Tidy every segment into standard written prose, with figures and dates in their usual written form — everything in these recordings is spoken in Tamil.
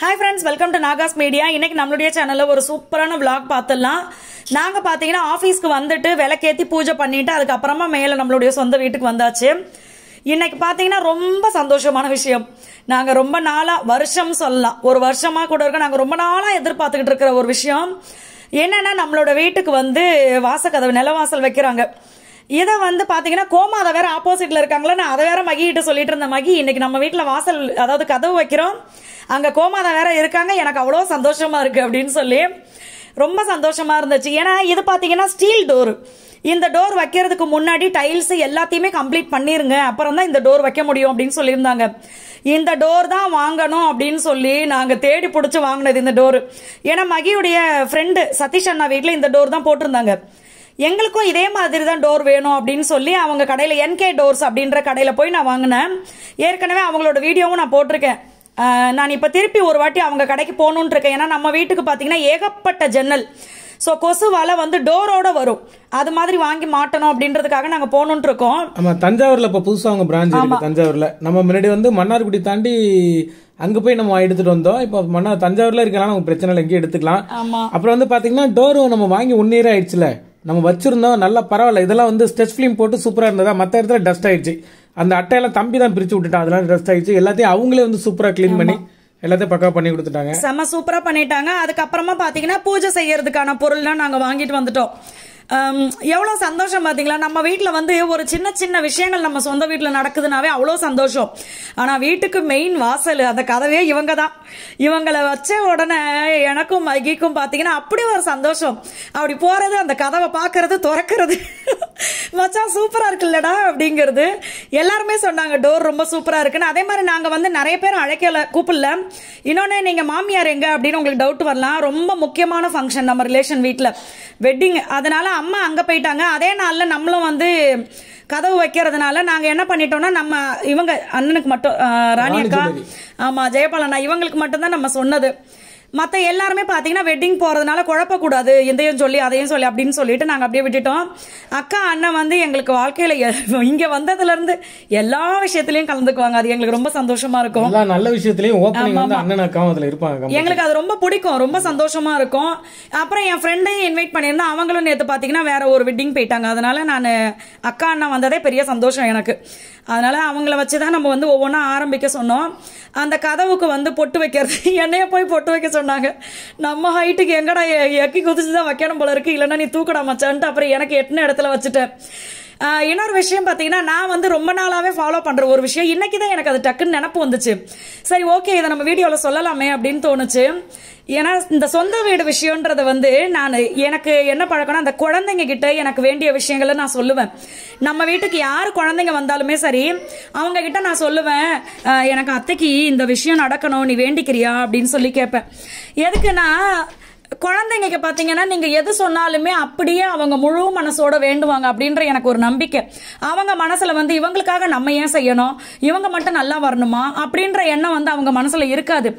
Hi friends, welcome to Nagas Media. இன்னைக்கு நம்மளுடைய சேனல்ல ஒரு சூப்பரான vlog பார்த்தலாம். நாங்க பாத்தீங்கன்னா ஆபீஸ்க்கு வந்துட்டு விளக்கேத்தி பூஜை பண்ணிட்டு அதுக்கு அப்புறமா மேல நம்மளுடைய சொந்த வீட்டுக்கு வந்தாச்சு. இன்னைக்கு பாத்தீங்கன்னா ரொம்ப சந்தோஷமான விஷயம். நாங்க ரொம்ப நாளா வருஷம் சொல்லலாம். ஒரு வருஷமா கூட இருக்க நாங்க ரொம்ப நாளா எதிர்பார்த்துக்கிட்டு இருக்கிற ஒரு விஷயம். என்னன்னா நம்மளோட வீட்டுக்கு வந்து வாசக்கதவு நிலவாசல் வைக்கிறாங்க. இதை வந்து பாத்தீங்கன்னா கோமாத வேற ஆப்போசிட்ல இருக்காங்களா, நான் அதை வேற மகிட்ட சொல்லிட்டு இருந்த மகி இன்னைக்கு நம்ம வீட்டுல வாசல் அதாவது கதவு வைக்கிறோம், அங்க கோமாதா வேற இருக்காங்க, எனக்கு அவ்வளோ சந்தோஷமா இருக்கு அப்படின்னு சொல்லி ரொம்ப சந்தோஷமா இருந்துச்சு. ஏன்னா இது பாத்தீங்கன்னா ஸ்டீல் டோர். இந்த டோர் வைக்கிறதுக்கு முன்னாடி டைல்ஸ் எல்லாத்தையுமே கம்ப்ளீட் பண்ணிருங்க, அப்புறம் தான் இந்த டோர் வைக்க முடியும் அப்படின்னு சொல்லியிருந்தாங்க. இந்த டோர் தான் வாங்கணும் அப்படின்னு சொல்லி நாங்க தேடி பிடிச்சி வாங்கினது இந்த டோர். ஏன்னா மகியுடைய ஃப்ரெண்டு சதீஷ் அண்ணா வீட்டுல இந்த டோர் தான் போட்டிருந்தாங்க. எங்களுக்கும் இதே மாதிரி தான் டோர் வேணும் அப்படின்னு சொல்லி அவங்க கடையில என்கே டோர்ஸ் அப்படின்ற கடையில போய் நான் வாங்கினேன். ஏற்கனவே அவங்களோட வீடியோவும் நான் போட்டிருக்கேன். நான் இப்ப திருப்பி ஒரு வாட்டி அவங்க கடைக்கு போகணும்னு இருக்கேன். ஏன்னா நம்ம வீட்டுக்கு பாத்தீங்கன்னா ஏகப்பட்ட ஜன்னல், சோ கொசு வலை வந்து டோரோட வரும், அது மாதிரி வாங்கி மாட்டணும் அப்படின்றதுக்காக நாங்க போகணும்னு இருக்கோம். ஆமா, தஞ்சாவூர்ல இப்ப புதுசா அவங்க பிரான்ச் இருக்கு. தஞ்சாவூர்ல நம்ம முன்னாடி வந்து மன்னார்குடி தாண்டி அங்க போய் நம்ம எடுத்துட்டு வந்தோம். இப்ப தஞ்சாவூர்ல இருக்கலாம், நமக்கு பிரச்சனை இல்லை, எங்கேயும் எடுத்துக்கலாம். அப்புறம் வந்து பாத்தீங்கன்னா டோரும் நம்ம வாங்கி 1 year ஆயிடுச்சுல, நம்ம வச்சிருந்தோம் நல்லா பரவாயில்ல. இதெல்லாம் வந்து ஸ்டெச் ஃபிலிம் போட்டு சூப்பரா இருந்ததா, மத்த இடத்துல டஸ்ட் ஆயிடுச்சு. அந்த அட்டையெல்லாம் தம்பி தான் பிரிச்சு விட்டுட்டான், அதெல்லாம் டஸ்ட் ஆயிடுச்சு. எல்லாத்தையும் அவங்களே வந்து சூப்பரா கிளீன் பண்ணி எல்லாத்தையும் பக்கா பண்ணி கொடுத்துட்டாங்க, செம சூப்பரா பண்ணிட்டாங்க. அதுக்கப்புறமா பாத்தீங்கன்னா பூஜை செய்யறதுக்கான பொருள்லாம் நாங்க வாங்கிட்டு வந்துட்டோம். எவ்வளவு சந்தோஷம் பாத்தீங்களா. நம்ம வீட்டுல வந்து ஒரு சின்ன சின்ன விஷயங்கள் நம்ம சொந்த வீட்டுல நடக்குதுனாவே அவ்வளவு சந்தோஷம். ஆனா வீட்டுக்கு மெயின் வாசல் அந்த கதவே இவங்க தான். இவங்களை வச்ச உடனே எனக்கும் மகிக்கும் பாத்தீங்கன்னா அப்படி ஒரு சந்தோஷம். அப்படி போறது, அந்த கதவை பாக்குறது, திறக்கிறது, மச்சான் சூப்பரா இருக்குல்லடா அப்படிங்கிறது. எல்லாருமே சொன்னாங்க டோர் ரொம்ப சூப்பரா இருக்குன்னு. அதே மாதிரி நாங்க வந்து நிறைய பேர் அழைக்கல, கூப்பிடல. இன்னொன்னு, நீங்க மாமியார் எங்க அப்படின்னு உங்களுக்கு டவுட் வரலாம். ரொம்ப முக்கியமான ஃபங்க்ஷன் நம்ம ரிலேஷன் வீட்டுல வெட்டிங், அதனால அம்மா அங்க போயிட்டாங்க. அதே நாள்ல நம்மளும் வந்து கதவு வைக்கிறதுனால நாங்க என்ன பண்ணிட்டோம்னா, நம்ம இவங்க அண்ணனுக்கு மட்டும் ராணி அக்கா, ஆமா ஜெயபாலண்ணா, இவங்களுக்கு மட்டும்தான் நம்ம சொன்னது. மத்த எல்லாருமே பாத்தீங்கன்னா வெட்டிங் போறதுனால குழப்பக்கூடாது, எதையும் சொல்லி அதையும் சொல்லி அப்படின்னு சொல்லிட்டு நாங்க அப்படியே விட்டுட்டோம். அக்கா அண்ணன் வந்து எங்களுக்கு வாழ்க்கையில இங்க வந்ததுல இருந்து எல்லா விஷயத்திலயும் கலந்துக்குவாங்க. அது எங்களுக்கு ரொம்ப சந்தோஷமா இருக்கும். நல்ல விஷயத்திலயும் அண்ணன் அக்காவும் அதுல இருப்பாங்க. எங்களுக்கு அது ரொம்ப பிடிக்கும், ரொம்ப சந்தோஷமா இருக்கும். அப்புறம் என் ஃப்ரெண்டையும் இன்வைட் பண்ணியிருந்தேன். அவங்களும் நேத்து பாத்தீங்கன்னா வேற ஒரு வெட்டிங் போயிட்டாங்க. அதனால நான் அக்கா அண்ணன் வந்ததே பெரிய சந்தோஷம் எனக்கு. அதனால அவங்கள வச்சுதான் நம்ம வந்து ஒவ்வொன்றா ஆரம்பிக்க சொன்னோம். அந்த கதவுக்கு வந்து பொட்டு வைக்கிறது, என்னைய போய் பொட்டு வைக்க சொன்னாங்க. நம்ம ஹைட்டுக்கு எங்கடா எக்கி குதிச்சுதான் வைக்கணும் போல இருக்கு, இல்லைன்னா நீ தூக்கடா மச்சான்ட்டு அப்புறம் எனக்கு எட்டுன இடத்துல வச்சுட்டேன். இன்னொரு விஷயம் பாத்தீங்கன்னா, நான் வந்து ரொம்ப நாளாவே ஃபாலோ பண்ற ஒரு விஷயம், இன்னைக்குதான் எனக்கு அது டக்குன்னு நினப்பு வந்துச்சு. சரி ஓகே, இதை நம்ம வீடியோல சொல்லலாமே அப்படின்னு தோணுச்சு. ஏன்னா இந்த சொந்த வீடு விஷயம்ன்றத வந்து எனக்கு என்ன பழக்கம்னா, அந்த குழந்தைங்க கிட்ட எனக்கு வேண்டிய விஷயங்களை நான் சொல்லுவேன். நம்ம வீட்டுக்கு யாரு குழந்தைங்க வந்தாலுமே சரி, அவங்க கிட்ட நான் சொல்லுவேன், எனக்கு அத்தைக்கு இந்த விஷயம் நடக்கணும், நீ வேண்டிக்கிறியா அப்படின்னு சொல்லி கேட்பேன். எதுக்குன்னா, குழந்தைங்க பாத்தீங்கன்னா நீங்க எது சொன்னாலுமே அப்படியே அவங்க முழு மனசோட வேண்டுவாங்க அப்படின்ற எனக்கு ஒரு நம்பிக்கை. அவங்க மனசுல வந்து இவங்களுக்காக நம்ம ஏன் செய்யணும், இவங்க மட்டும் நல்லா வரணுமா அப்படின்ற எண்ணம் வந்து அவங்க மனசுல இருக்காது.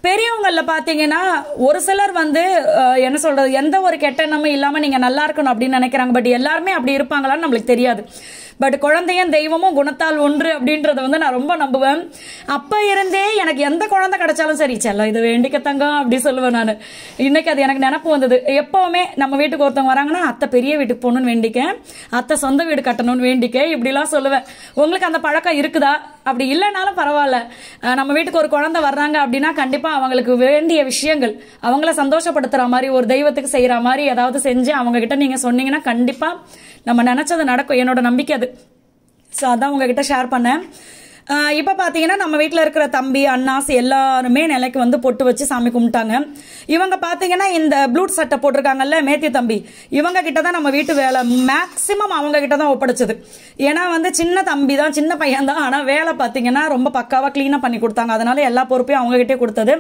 பெரியவங்கள பாத்தீங்கன்னா ஒரு சிலர் வந்து என்ன சொல்றது, எந்த ஒரு கெட்ட எண்ணமும் இல்லாம நீங்க நல்லா இருக்கணும் அப்படின்னு நினைக்கிறாங்க. பட் எல்லாருமே அப்படி இருப்பாங்களான்னு நம்மளுக்கு தெரியாது. பட் குழந்தையும் தெய்வமும் குணத்தால் ஒன்று அப்படின்றத வந்து நான் ரொம்ப நம்புவேன். அப்ப இருந்தே எனக்கு எந்த குழந்தை கிடைச்சாலும் சரி, செல்லம் இது வேண்டிக்க தங்கம் அப்படி சொல்லுவேன் நான். இன்னைக்கு அது எனக்கு நினப்பு வந்தது. எப்பவுமே நம்ம வீட்டுக்கு ஒருத்தவங்க வராங்கன்னா, அத்தை பெரிய வீட்டுக்கு போகணும்னு வேண்டிக்க, அத்தை சொந்த வீடு கட்டணும்னு வேண்டிக்க, இப்படிலாம் சொல்லுவேன். உங்களுக்கு அந்த பழக்கம் இருக்குதா? அப்படி இல்லைனாலும் பரவாயில்ல, நம்ம வீட்டுக்கு ஒரு குழந்தை வர்றாங்க அப்படின்னா கண்டிப்பா அவங்களுக்கு வேண்டிய விஷயங்கள், அவங்கள சந்தோஷப்படுத்துற மாதிரி, ஒரு தெய்வத்துக்கு செய்யற மாதிரி ஏதாவது செஞ்சு அவங்க கிட்ட நீங்க சொன்னீங்கன்னா கண்டிப்பா நம்ம நினைச்சது நடக்கும். என்னோட நம்பிக்கை அது. ஸோ அதான் உங்ககிட்ட ஷேர் பண்ணேன். இப்ப பாத்தீங்கன்னா நம்ம வீட்டுல இருக்கிற தம்பி அண்ணாஸ் எல்லாருமே நிலைக்கு வந்து பொட்டு வச்சு சாமி கும்பிட்டாங்க. இவங்க பாத்தீங்கன்னா இந்த ப்ளூட் சட்டை போட்டிருக்காங்கல்ல மேத்யூ தம்பி, இவங்க கிட்டதான் நம்ம வீட்டு வேலை மேக்சிமம் அவங்க கிட்டதான் ஒப்படைச்சது. ஏன்னா வந்து சின்ன தம்பி தான், சின்ன பையன் தான், ஆனா வேலை பாத்தீங்கன்னா ரொம்ப பக்காவா கிளீனா பண்ணி கொடுத்தாங்க. அதனால எல்லா பொறுப்பையும் அவங்க கிட்டே கொடுத்தது.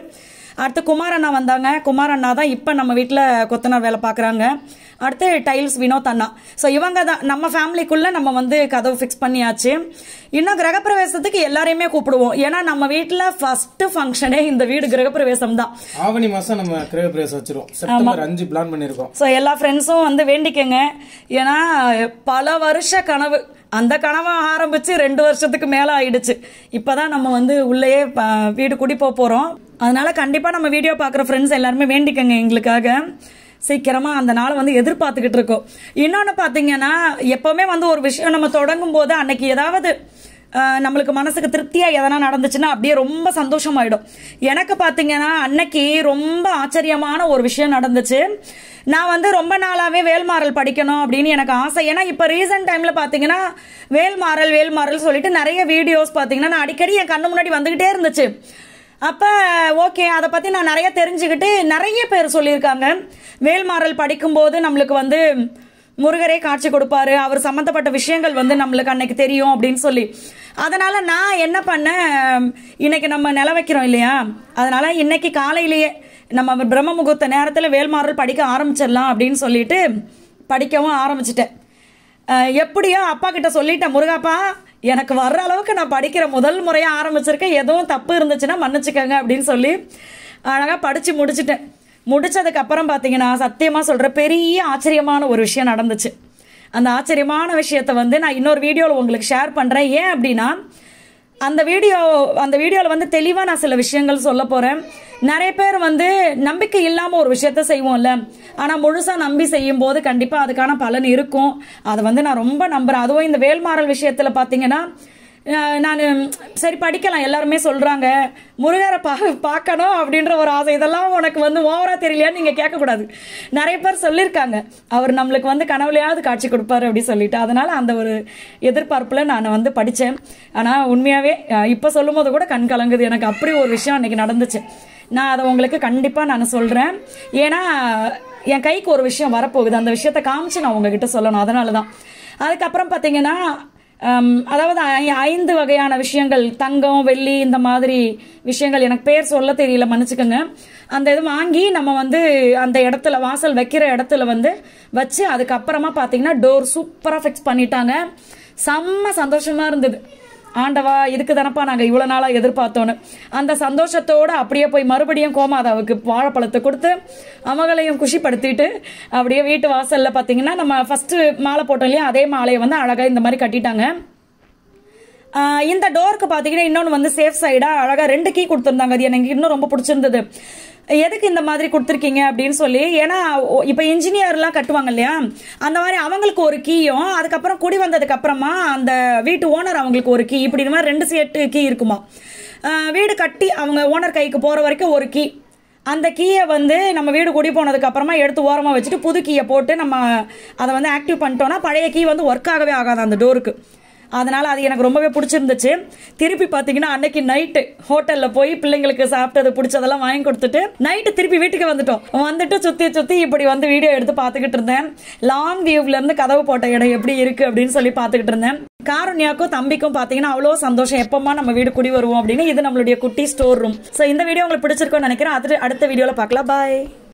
அடுத்து குமார் அண்ணா வந்தாங்க. குமார் அண்ணா தான் இப்ப நம்ம வீட்டுல கொத்தனார் வேலை பாக்குறாங்க. அடுத்து டைல்ஸ் வினோத் அண்ணா. சோ இவங்க தான் நம்ம ஃபேமிலிக்குள்ள நம்ம வந்து கதவு ஃபிக்ஸ் பண்ணியாச்சு. இன்னும் கிரகப்பிரவேசத்துக்கு எல்லாரையுமே கூப்பிடுவோம். ஏன்னா நம்ம வீட்டுல ஃபர்ஸ்ட் ஃபங்க்ஷனே இந்த வீடு கிரகப்பிரவேசம் தான். ஆவணி மாசம் நம்ம கிரகப்பிரவேசம் வச்சிருவோம். செப்டம்பர் 5 பிளான் பண்ணிருக்கோம். சோ எல்லா ஃப்ரெண்ட்ஸும் வந்து வேண்டிக்கங்க. ஏன்னா பல வருஷ கனவு, அந்த கனவை ஆரம்பிச்சு 2 வருஷத்துக்கு மேல ஆயிடுச்சு. இப்பதான் நம்ம வந்து உள்ளேயே வீடு குடி போறோம். அதனால கண்டிப்பா நம்ம வீடியோ பார்க்குற ஃப்ரெண்ட்ஸ் எல்லாருமே வேண்டிக்கங்க எங்களுக்காக. சீக்கிரமா அந்த நாளை வந்து எதிர்பார்த்துக்கிட்டு இருக்கோம். இன்னொன்னு பாத்தீங்கன்னா, எப்பவுமே வந்து ஒரு விஷயம் நம்ம தொடங்கும் போது அன்னைக்கு ஏதாவது நம்மளுக்கு மனசுக்கு திருப்தியா எதனா நடந்துச்சுன்னா அப்படியே ரொம்ப சந்தோஷமாயிடும். எனக்கு பாத்தீங்கன்னா அன்னைக்கு ரொம்ப ஆச்சரியமான ஒரு விஷயம் நடந்துச்சு. நான் வந்து ரொம்ப நாளாவே வேல்மாறல் படிக்கணும் அப்படின்னு எனக்கு ஆசை. ஏன்னா இப்ப ரீசன்ட் டைம்ல பாத்தீங்கன்னா வேல்மாறல் சொல்லிட்டு நிறைய வீடியோஸ் பாத்தீங்கன்னா நான் அடிக்கடி என் கண்ணு முன்னாடி வந்துகிட்டே இருந்துச்சு. அப்ப ஓகே, அதை பத்தி நான் நிறைய தெரிஞ்சுக்கிட்டு நிறைய பேர் சொல்லியிருக்காங்க, வேல்மாறல் படிக்கும்போது நம்மளுக்கு வந்து முருகரே காட்சி கொடுப்பாரு, அவர் சம்பந்தப்பட்ட விஷயங்கள் வந்து நம்மளுக்கு அன்னைக்கு தெரியும் அப்படின்னு சொல்லி. அதனால நான் என்ன பண்ணேன், இன்னைக்கு நம்ம நில வைக்கிறோம் இல்லையா, அதனால இன்னைக்கு காலையிலேயே நம்ம பிரம்ம முகூர்த்த நேரத்தில் வேல்மாறல் படிக்க ஆரம்பிச்சிடலாம் அப்படின்னு சொல்லிட்டு படிக்கவும் ஆரம்பிச்சிட்டேன். எப்படியோ அப்பா கிட்ட சொல்லிட்டேன், முருகாப்பா எனக்கு வர்ற அளவுக்கு நான் படிக்கிற முதல் முறையா ஆரம்பிச்சிருக்கேன், எதுவும் தப்பு இருந்துச்சுன்னா மன்னிச்சுக்கங்க அப்படின்னு சொல்லி அழகா படிச்சு முடிச்சுட்டேன். முடிச்சதுக்கு அப்புறம் பாத்தீங்கன்னா சத்தியமா சொல்ற பெரிய ஆச்சரியமான ஒரு விஷயம் நடந்துச்சு. அந்த ஆச்சரியமான விஷயத்த வந்து நான் இன்னொரு வீடியோல உங்களுக்கு ஷேர் பண்றேன். ஏன் அப்படின்னா அந்த வீடியோல வந்து தெளிவா நான் சில விஷயங்கள் சொல்ல போறேன். நிறைய பேர் வந்து நம்பிக்கை இல்லாம ஒரு விஷயத்த செய்வோம்ல, ஆனா முழுசா நம்பி செய்யும் போது கண்டிப்பா அதுக்கான பலன் இருக்கும். அதை வந்து நான் ரொம்ப நம்புறேன். அதுவும் இந்த வேல்மாறல் விஷயத்துல பாத்தீங்கன்னா நான் சரி படிக்கலாம், எல்லாருமே சொல்றாங்க முருகரை பார்க்கணும் அப்படின்ற ஒரு ஆசை. இதெல்லாம் உனக்கு வந்து ஓவரா தெரியலையான்னு நீங்க கேட்கக்கூடாது. நிறைய பேர் சொல்லியிருக்காங்க அவர் நம்மளுக்கு வந்து கனவுலையாவது காட்சி கொடுப்பாரு அப்படின்னு சொல்லிட்டு. அதனால அந்த ஒரு எதிர்பார்ப்புல நான் வந்து படித்தேன். ஆனா உண்மையாவே இப்ப சொல்லும் போது கூட கண் கலங்குது. எனக்கு அப்படி ஒரு விஷயம் அன்னைக்கு நடந்துச்சு. நான் அதை உங்களுக்கு கண்டிப்பா நான் சொல்றேன். ஏன்னா என் கைக்கு ஒரு விஷயம் வரப்போகுது, அந்த விஷயத்த காமிச்சு நான் உங்ககிட்ட சொல்லணும். அதனாலதான். அதுக்கப்புறம் பாத்தீங்கன்னா அதாவது 5 வகையான விஷயங்கள், தங்கம் வெள்ளி இந்த மாதிரி விஷயங்கள், எனக்கு பேர் சொல்ல தெரியல மன்னிச்சுக்கோங்க. அந்த இது வாங்கி நம்ம வந்து அந்த இடத்துல வாசல் வைக்கிற இடத்துல வந்து வச்சு அதுக்கப்புறமா பாத்தீங்கன்னா டோர் சூப்பரா ஃபிக்ஸ் பண்ணிட்டாங்க. செம்ம சந்தோஷமா இருந்தது. ஆண்டவா இதுக்கு தானப்பா நாங்க இவ்வளவு நாளா எதிர்பார்த்தோன்னு அந்த சந்தோஷத்தோட அப்படியே போய் மறுபடியும் கோமாதாவுக்கு வாழைப்பழத்தை கொடுத்து அவங்களையும் குஷிப்படுத்திட்டு அப்படியே வீட்டு வாசல்ல பாத்தீங்கன்னா நம்ம ஃபர்ஸ்ட் மாலை போட்டோம் இல்லையா, அதே மாலையை வந்து அழகா இந்த மாதிரி கட்டிட்டாங்க. இந்த டோருக்கு பாத்தீங்கன்னா இன்னொன்னு வந்து சேஃப் சைடா அழகா 2 கீ கொடுத்திருந்தாங்க. அது எனக்கு இன்னும் ரொம்ப பிடிச்சிருந்தது. எதுக்கு இந்த மாதிரி கொடுத்துருக்கீங்க அப்படின்னு சொல்லி, ஏன்னா இப்ப இன்ஜினியர்லாம் கட்டுவாங்க இல்லையா, அந்த மாதிரி அவங்களுக்கு ஒரு கீயும், அதுக்கப்புறம் குடி வந்ததுக்கு அப்புறமா அந்த வீட்டு ஓனர் அவங்களுக்கு ஒரு கீ, இப்படி இந்த மாதிரி 2 செட் கீ இருக்குமா. வீடு கட்டி அவங்க ஓனர் கைக்கு போற வரைக்கும் ஒரு கீ. அந்த கீயை வந்து நம்ம வீடு குடி போனதுக்கு அப்புறமா எடுத்து ஓரமா வச்சுட்டு புது கீயை போட்டு நம்ம அதை வந்து ஆக்டிவ் பண்ணிட்டோம்னா பழைய கீ வந்து ஒர்க் ஆகவே ஆகாது அந்த டோருக்கு. அதனால அது எனக்கு ரொம்பவே பிடிச்சிருந்துச்சு. திருப்பி பாத்தீங்கன்னா அன்னைக்கு நைட்டு ஹோட்டல்ல போய் பிள்ளைங்களுக்கு சாப்பிட்டது பிடிச்சதெல்லாம் வாங்கி கொடுத்துட்டு நைட்டு திருப்பி வீட்டுக்கு வந்துட்டு சுத்தி இப்படி வந்து வீடியோ எடுத்து பாத்துக்கிட்டு இருந்தேன். லாங் வியூவ்ல இருந்து கதவு போட்ட இடம் எப்படி இருக்கு அப்படின்னு சொல்லி பாத்துக்கிட்டு இருந்தேன். காருண்யாக்கும் தம்பிக்கும் பாத்தீங்கன்னா அவ்வளோ சந்தோஷம், எப்பமா நம்ம வீடு குடி வருவோம் அப்படின்னு. இது நம்மளுடைய குட்டி ஸ்டோர் ரூம். சோ இந்த வீடியோ உங்களுக்கு பிடிச்சிருக்கும்னு நினைக்கிறேன். அடுத்த வீடியோல பார்க்கலாம். பாய்.